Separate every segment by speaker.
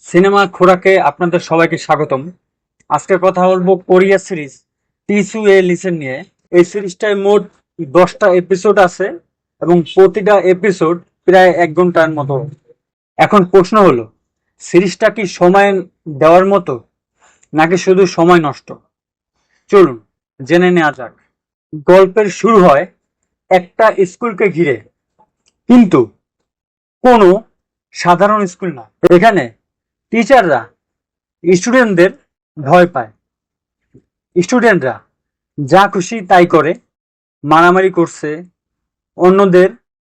Speaker 1: Cinema খোরাকে আপনাদের সবাইকে স্বাগতম। আজকে কথা বলবো কোরিয়া সিরিজ টিসু এ লিসেন নিয়ে। এই সিরিজটায় মোট 10টা এপিসোড আছে এবং প্রতিটা এপিসোড প্রায় 1 ঘন্টার মতো। এখন প্রশ্ন হলো, সিরিজটা কি সময় দেওয়ার মতো নাকি শুধু সময় নষ্ট? চলুন জেনে নেওয়া যাক। গল্পের শুরু হয় একটা স্কুলকে ঘিরে, কিন্তু কোনো সাধারণ স্কুল না। এখানে টিচাররা স্টুডেন্টদের ভয় পায়। স্টুডেন্টরা যা খুশি তাই করে, মারামারি করছে, অন্যদের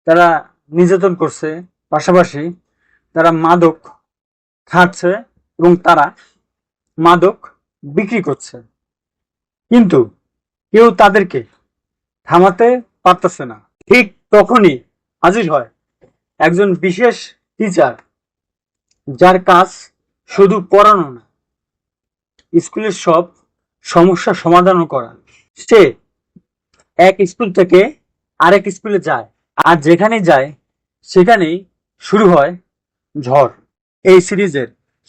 Speaker 1: তারা নির্যাতন করছে, পাশাপাশি তারা মাদক খাচ্ছে এবং তারা মাদক বিক্রি করছে। কিন্তু কেউ তাদেরকে থামাতে পারতেছে না। ঠিক তখনই হাজির হয় একজন বিশেষ টিচার, যার কাজ শুধু পড়ানো না, স্কুলের সব সমস্যা সমাধানও করা। সে এক স্কুল থেকে আরেক স্কুলে যায়, আর যেখানে যায় সেখানেই শুরু হয় ঝড়। এই সিরিজের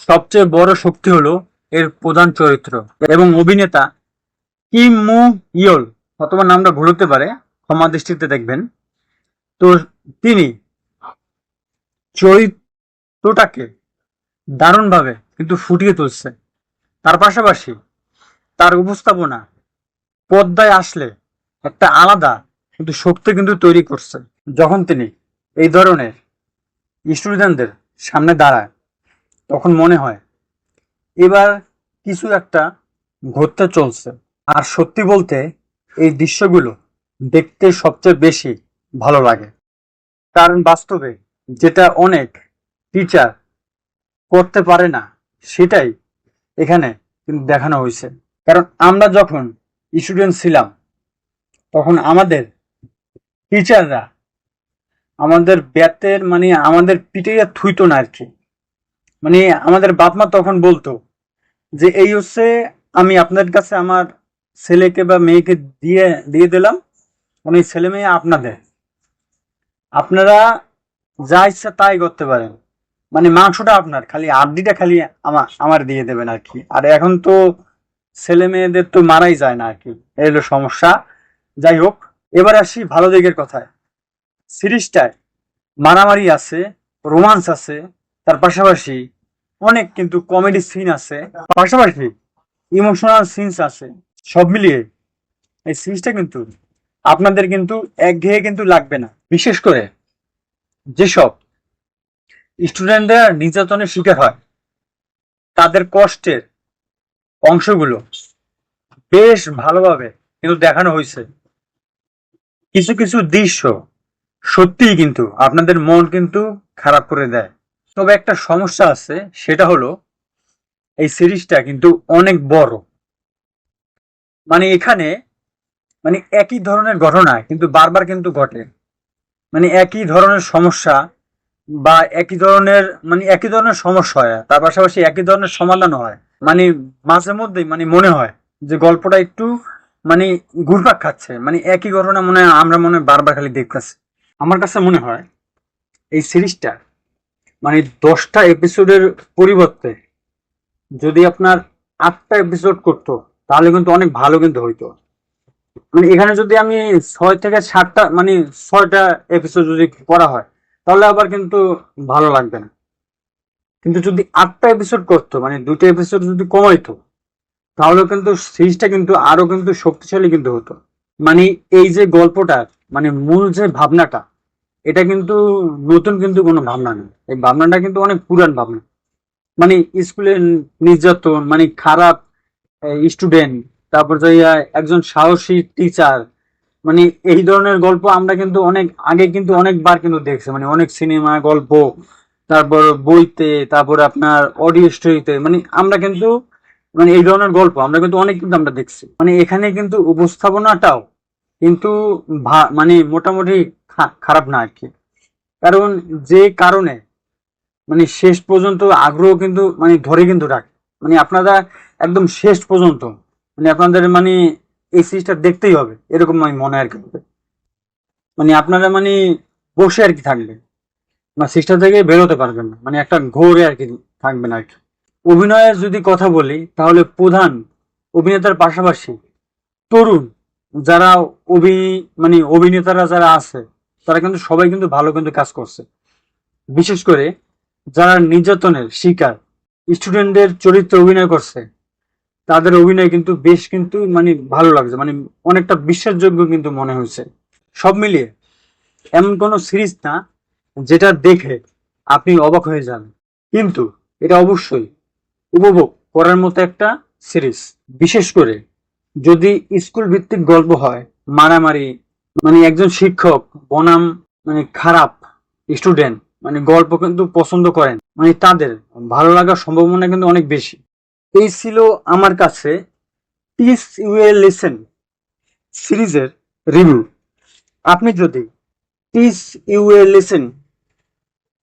Speaker 1: সবচেয়ে বড় শক্তি হলো এর প্রধান চরিত্র এবং অভিনেতা কিম মু ইয়ল, অথবা নামটা ভুল হতে পারে, ক্ষমা দৃষ্টিতে দেখবেন। তো তিনি চরিত্রটাকে দারুণভাবে কিন্তু ফুটিয়ে তুলছে। তার পাশাপাশি তার উপস্থাপনা পর্দায় আসলে একটা আলাদা কিন্তু শক্তি কিন্তু তৈরি করছে। যখন তিনি এই ধরনের স্টুডেন্টদের সামনে দাঁড়ায়, তখন মনে হয় এবার কিছু একটা ঘটতে চলছে। আর সত্যি বলতে, এই দৃশ্যগুলো দেখতে সবচেয়ে বেশি ভালো লাগে, কারণ বাস্তবে যেটা অনেক টিচার করতে পারে না, সেটাই এখানে কিন্তু দেখানো হয়েছে। কারণ আমরা যখন স্টুডেন্ট ছিলাম, তখন আমাদের টিচাররা আমাদের ব্যাতের মানে আমাদের পিটাইয়া থুইতো না আর কি। মানে আমাদের বাপ মা তখন বলতো যে এই হচ্ছে, আমি আপনাদের কাছে আমার ছেলেকে বা মেয়েকে দিয়ে দিয়ে দিলাম, মানে ছেলে মেয়ে আপনাদের, আপনারা যা ইচ্ছা তাই করতে পারেন, মানে মাংসটা আপনার, খালি আড্ডিটা খালি আমার দিয়ে দেবেন আর কি। আর এখন তো ছেলে মেয়েদের তো মারাই যায় না আর কি, এই হলো সমস্যা। যাই হোক, এবার আসি ভালো দিকের কথায়। সিরিজটায় মারামারি আছে, রোমান্স আছে, তার পাশাপাশি অনেক কিন্তু কমেডি সিন আছে, পাশাপাশি ইমোশনাল সিনস আছে। সব মিলিয়ে এই সিরিজটা কিন্তু আপনাদের কিন্তু একঘেয়ে কিন্তু লাগবে না। বিশেষ করে যেসব স্টুডেন্টরা নির্যাতনের শিকার হয়, তাদের কষ্টের অংশগুলো বেশ ভালোভাবে কিন্তু দেখানো হয়েছে। কিছু কিছু দৃশ্য সত্যিই কিন্তু আপনাদের মন কিন্তু খারাপ করে দেয়। তবে একটা সমস্যা আছে, সেটা হলো এই সিরিজটা কিন্তু অনেক বড়। মানে এখানে মানে একই ধরনের ঘটনা কিন্তু বারবার কিন্তু ঘটে, মানে একই ধরনের সমস্যা বা একই ধরনের সমস্যা হয়, তার পাশাপাশি একই ধরনের সমাধান হয়। মানে মাঝে মধ্যেই মানে মনে হয় যে গল্পটা একটু মানে ঘুরপাক খাচ্ছে, মানে একই ঘটনা মনে হয় আমরা মনে হয় বারবার খালি দেখতেছি। আমার কাছে মনে হয় এই সিরিজটা মানে 10টা এপিসোডের পরিবর্তে যদি আপনার 8টা এপিসোড করতো, তাহলে কিন্তু অনেক ভালো কিন্তু হইতো। মানে এখানে যদি আমি 6 থেকে 7টা মানে 6টা এপিসোড যদি করা হয়, তাহলে আবার কিন্তু ভালো লাগবে না। কিন্তু যদি 8টা এপিসোড করতো, মানে 2টা এপিসোড যদি কমাইতো, তাহলে কিন্তু সিরিজটা কিন্তু আরো কিন্তু শক্তিশালী কিন্তু হতো। মানে এই যে গল্পটার মানে মূল যে ভাবনাটা, এটা কিন্তু নতুন কিন্তু কোনো ভাবনা নেই, এই ভাবনাটা কিন্তু অনেক পুরান ভাবনা। মানে স্কুলে নির্যাতন, মানে খারাপ স্টুডেন্ট, তারপর যাইয়া একজন সাহসী টিচার, মানে এই ধরনের গল্প আমরা কিন্তু অনেক আগে কিন্তু অনেকবার কিন্তু দেখছি, মানে অনেক সিনেমা গল্প, তারপর বইতে, তারপর আপনার অডিও স্টোরিতে, মানে আমরা কিন্তু মানে এই ধরনের গল্প আমরা কিন্তু অনেক কিন্তু আমরা দেখছি। মানে এখানে কিন্তু উপস্থাপনাটাও কিন্তু মানে মোটামুটি খারাপ না আর কি। কারণ যে কারণে মানে শেষ পর্যন্ত আগ্রহ কিন্তু মানে ধরে কিন্তু রাখে, মানে আপনারা একদম শেষ পর্যন্ত মানে আপনাদের মানে এই সিরিজটা দেখতেই হবে, এরকম আমি মনে হয় আর কি। মানে আপনারা মানে বসে আর কি থাকবে, না সিরিজটা থেকে বেরোতে পারবেন না, মানে একটা ঘোরে আর কি থাকবেন আর কি। অভিনয়ের যদি কথা বলি তাহলে প্রধান অভিনেতার পাশাপাশি তরুণ যারা অভিনেতারা যারা আছে তারা কিন্তু সবাই কিন্তু ভালো কিন্তু কাজ করছে। বিশেষ করে যারা নির্যাতনের শিকার স্টুডেন্টদের চরিত্রে অভিনয় করছে তাদের অভিনয় কিন্তু বেশ কিন্তু ভালো লাগছে, অনেকটা বিশ্বাসযোগ্য কিন্তু মনে হয়েছে। সব মিলিয়ে এমন কোনো সিরিজ না যেটা দেখে আপনি অবাক হয়ে যান, কিন্তু এটা অবশ্যই উপভোগ করার মতো একটা সিরিজ। বিশেষ করে যদি স্কুল ভিত্তিক গল্প হয়, মারামারি, একজন শিক্ষক বনাম খারাপ স্টুডেন্ট গল্প কিন্তু পছন্দ করেন, তাদের ভালো লাগার সম্ভাবনা কিন্তু অনেক বেশি। এই ছিল আমার কাছে টিচ ইউ এ লেসন সিরিজের রিভিউ। আপনি যদি টিচ ইউ এ লেসন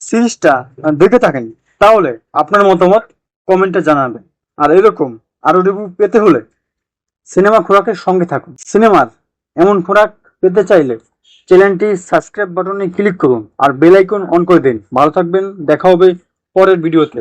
Speaker 1: সিরিজটা দেখে থাকেন তাহলে আপনার মতামত কমেন্টে জানাবেন। আর এরকম আরো রিভিউ পেতে হলে সিনেমা খোরাকের সঙ্গে থাকুন। সিনেমার এমন খোরাক পেতে চাইলে চ্যানেলটি সাবস্ক্রাইব বাটনে ক্লিক করুন আর বেল আইকন অন করে দিন। ভালো থাকবেন, দেখা হবে পরের ভিডিওতে।